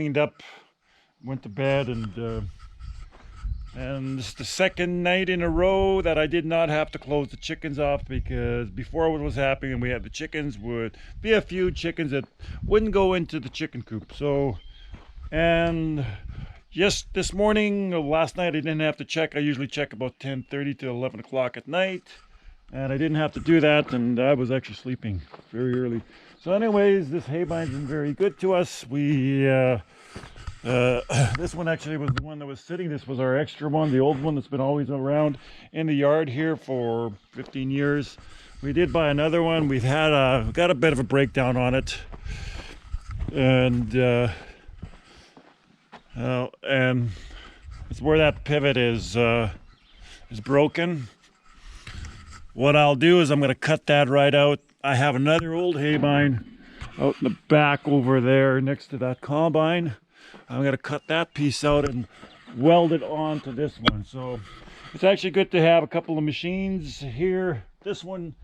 cleaned up, went to bed, and it's the second night in a row that I did not have to close the chickens off, because before what was happening, we had the chickens would be a few chickens that wouldn't go into the chicken coop. So, and just this morning, last night I didn't have to check. I usually check about 10:30 to 11 o'clock at night, and I didn't have to do that, and I was actually sleeping very early. So anyways, this haybine's been very good to us. We this one actually was the one that was sitting. This was our extra one, the old one that's been always around in the yard here for 15 years. We did buy another one. We've had got a bit of a breakdown on it, and it's where that pivot is broken. What I'll do is I'm going to cut that right out. I have another old haybine out in the back over there next to that combine. I'm going to cut that piece out and weld it onto this one. So it's actually good to have a couple of machines here. This one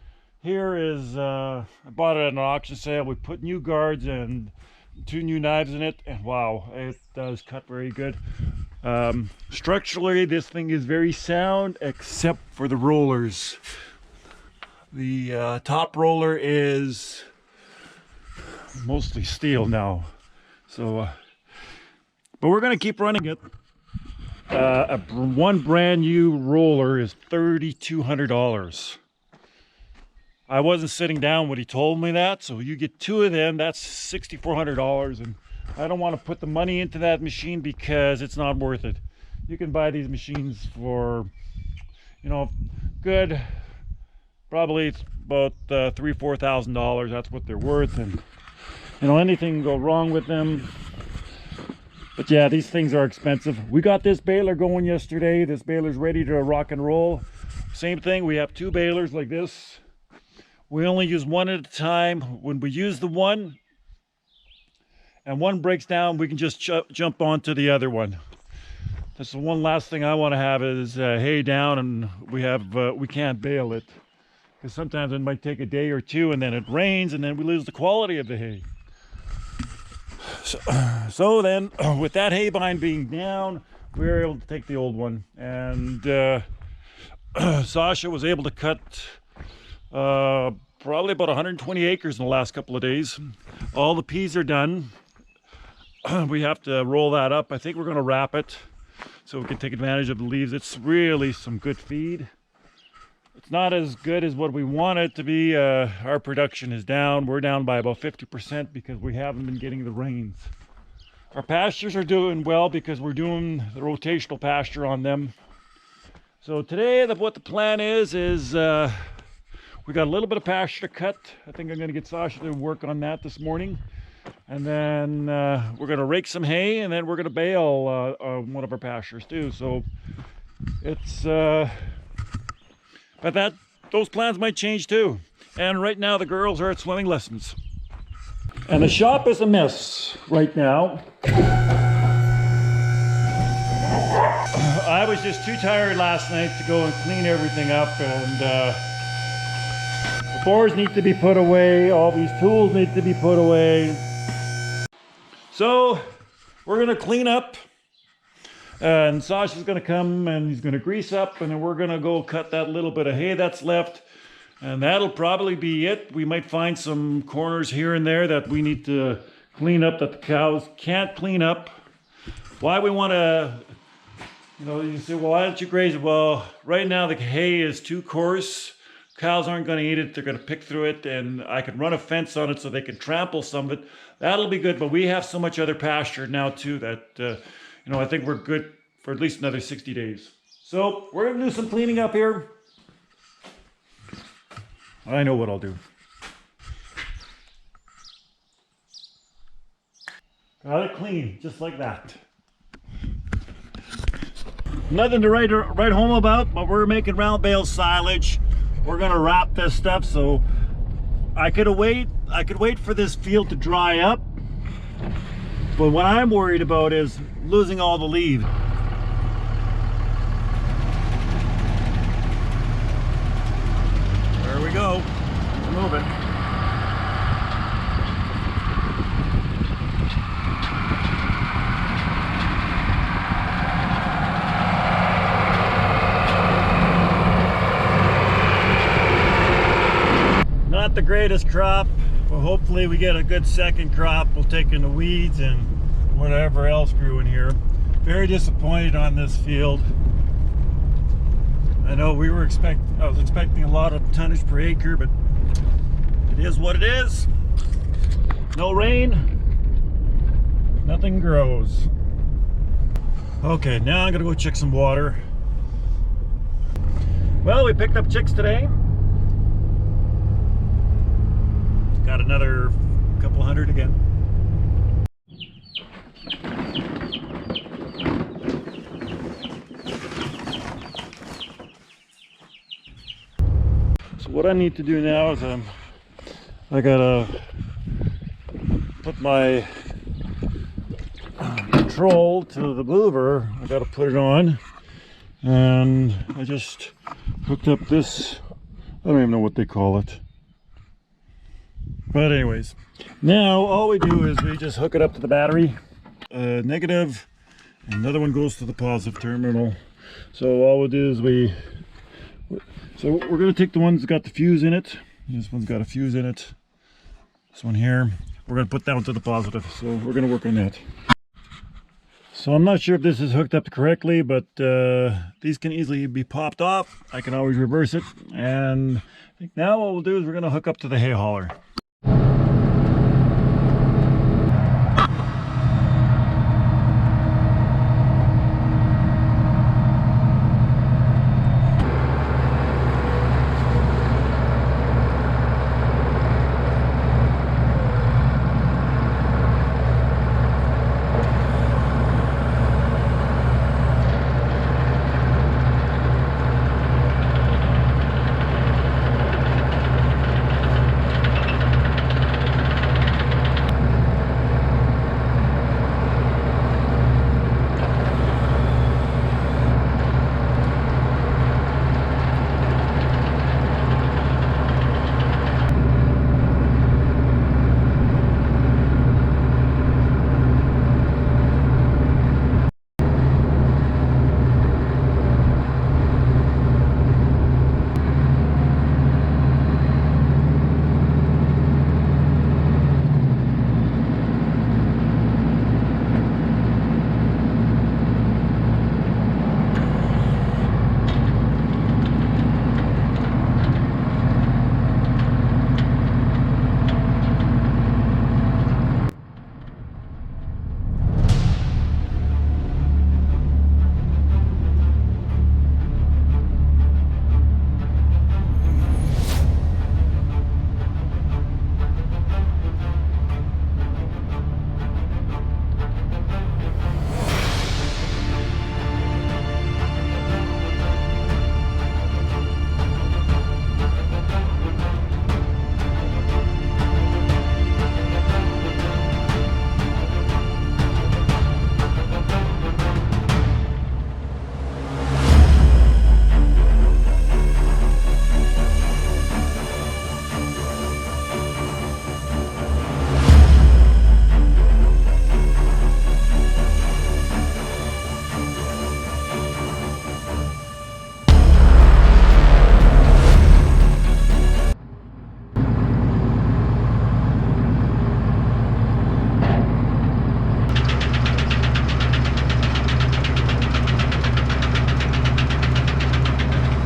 here is, I bought it at an auction sale. We put new guards and 2 new knives in it, and wow, it does cut very good. Structurally, this thing is very sound, except for the rollers. The top roller is mostly steel now, so but we're going to keep running it. One brand new roller is $3,200. I wasn't sitting down when he told me that, so you get 2 of them, that's $6,400, and I don't want to put the money into that machine because it's not worth it. You can buy these machines for, you know, good, probably it's about $3,000-4,000. That's what they're worth, and you know, anything can go wrong with them. But yeah, these things are expensive. We got this baler going yesterday. This baler's ready to rock and roll. Same thing, we have 2 balers like this. We only use one at a time. When we use the one and one breaks down, we can just jump onto the other one. That's the one last thing I want to have is hay down and we can't bale it, because sometimes it might take a day or 2 and then it rains and then we lose the quality of the hay. So then with that haybine being down, we were able to take the old one, and Sasha was able to cut probably about 120 acres in the last couple of days. All the peas are done. We have to roll that up. I think we're going to wrap it so we can take advantage of the leaves. It's really some good feed. It's not as good as what we want it to be. Our production is down. We're down by about 50% because we haven't been getting the rains. Our pastures are doing well because we're doing the rotational pasture on them. So today what the plan is we got a little bit of pasture to cut. I think I'm going to get Sasha to work on that this morning. And then we're going to rake some hay, and then we're going to bale one of our pastures too. So it's, but those plans might change too. And right now the girls are at swimming lessons. And the shop is a mess right now. I was just too tired last night to go and clean everything up, and the boards need to be put away, all these tools need to be put away. So we're gonna clean up, and Sasha's gonna come and he's gonna grease up, and then we're gonna go cut that little bit of hay that's left, and that'll probably be it. We might find some corners here and there that we need to clean up that the cows can't clean up. Why we want to, you know, you say, well, why don't you graze it? Well, right now the hay is too coarse. Cows aren't going to eat it. They're going to pick through it, and I could run a fence on it so they can trample some of it. That'll be good, but we have so much other pasture now too that, you know, I think we're good for at least another 60 days. So we're going to do some cleaning up here. I know what I'll do. Got it clean, just like that. Nothing to write home about, but we're making round bale silage. We're gonna wrap this stuff, so I could wait for this field to dry up. But what I'm worried about is losing all the leaves. There we go. We're moving. the greatest crop, but hopefully we get a good second crop. We'll take in the weeds and whatever else grew in here. Very disappointed on this field. I know I was expecting a lot of tonnage per acre, but it is what it is. No rain, nothing grows. Okay, now I'm gonna go check some water. Well, we picked up chicks today. Got another couple hundred again. So what I need to do now is I gotta put my control to the mover. I gotta put it on, and I just hooked up this, I don't even know what they call it. But anyways, now all we do is we just hook it up to the battery, negative, and another one goes to the positive terminal. So all we'll do is we're gonna take the ones that got the fuse in it. This one's got a fuse in it. This one here, we're gonna put that one to the positive. So we're gonna work on that. So I'm not sure if this is hooked up correctly, but these can easily be popped off. I can always reverse it. And I think now what we'll do is we're gonna hook up to the hay hauler.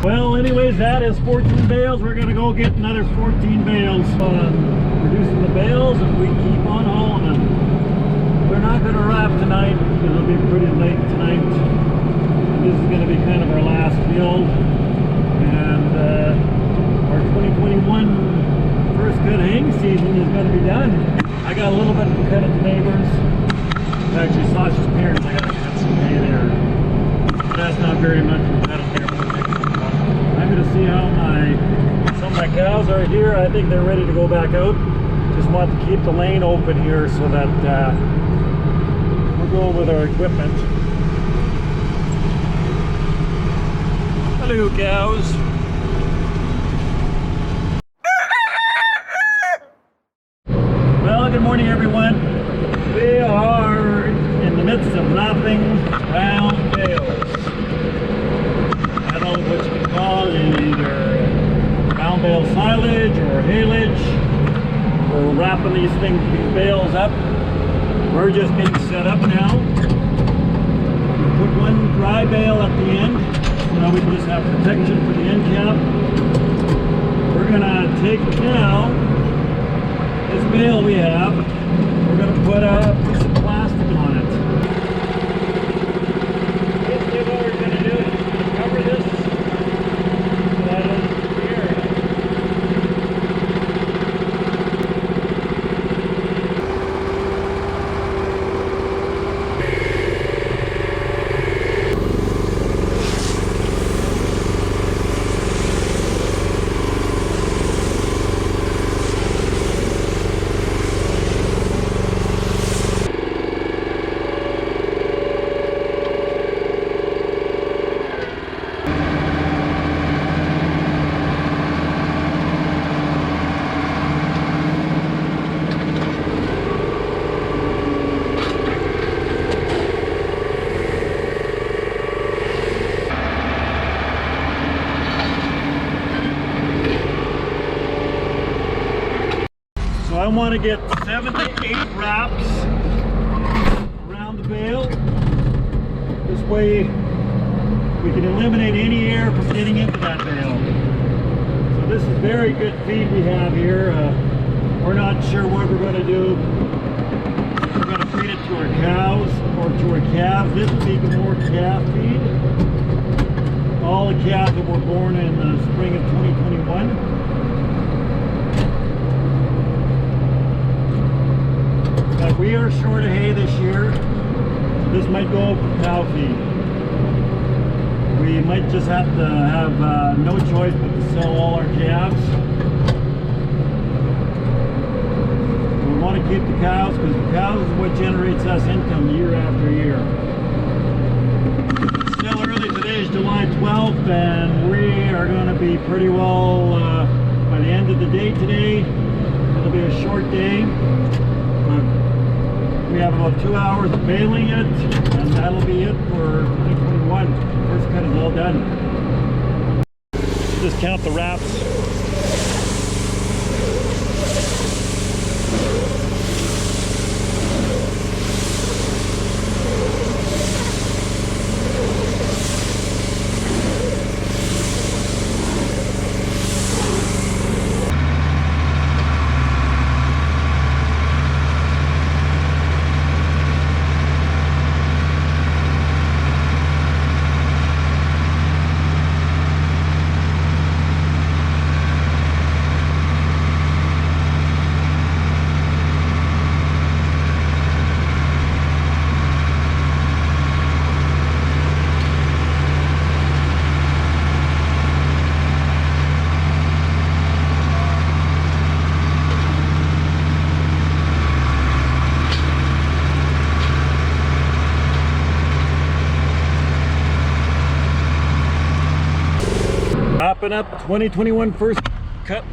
Well, anyways, that is 14 bales. We're gonna go get another 14 bales. Reducing the bales, and we keep on hauling them. We're not gonna wrap tonight because it'll be pretty late tonight. This is gonna be kind of our last field, and our 2021 first good haying season is gonna be done. I got a little bit to cut at the neighbors. Actually, Sasha's parents, I gotta cut some hay there. But that's not very much. I'm going to see how some of my cows are here. I think they're ready to go back out. Just want to keep the lane open here so that we'll go with our equipment. Hello, cows. Well, good morning, everyone. We are in the midst of lapping brown bales. I don't know what you can call it, either brown bale silage or haylage. We're wrapping these bales up. We're just getting set up now. We put one dry bale at the end, so now we can just have protection for the end cap. We're gonna take now this bale we have. We're gonna put a piece of plastic on it. Basically, what we're gonna do is cover this so that it doesn't tear. So I want to get 7 to 8 wraps around the bale. This way we can eliminate any air from getting into that bale. So this is very good feed we have here. We're not sure what we're going to do. We're going to feed it to our cows or to our calves. This will be more calf feed. All the calves that were born in the spring of 2021. But we are short of hay this year. This might go for cow feed. We might just have to have no choice but to sell all our calves. We want to keep the cows because the cows is what generates us income year after year. It's still early. Today is July 12th and we are going to be pretty well by the end of the day today. It'll be a short day. We have about 2 hours of baling it, and that'll be it for 2021. First cut is all done. Just count the wraps. Wrapping up 2021 first cut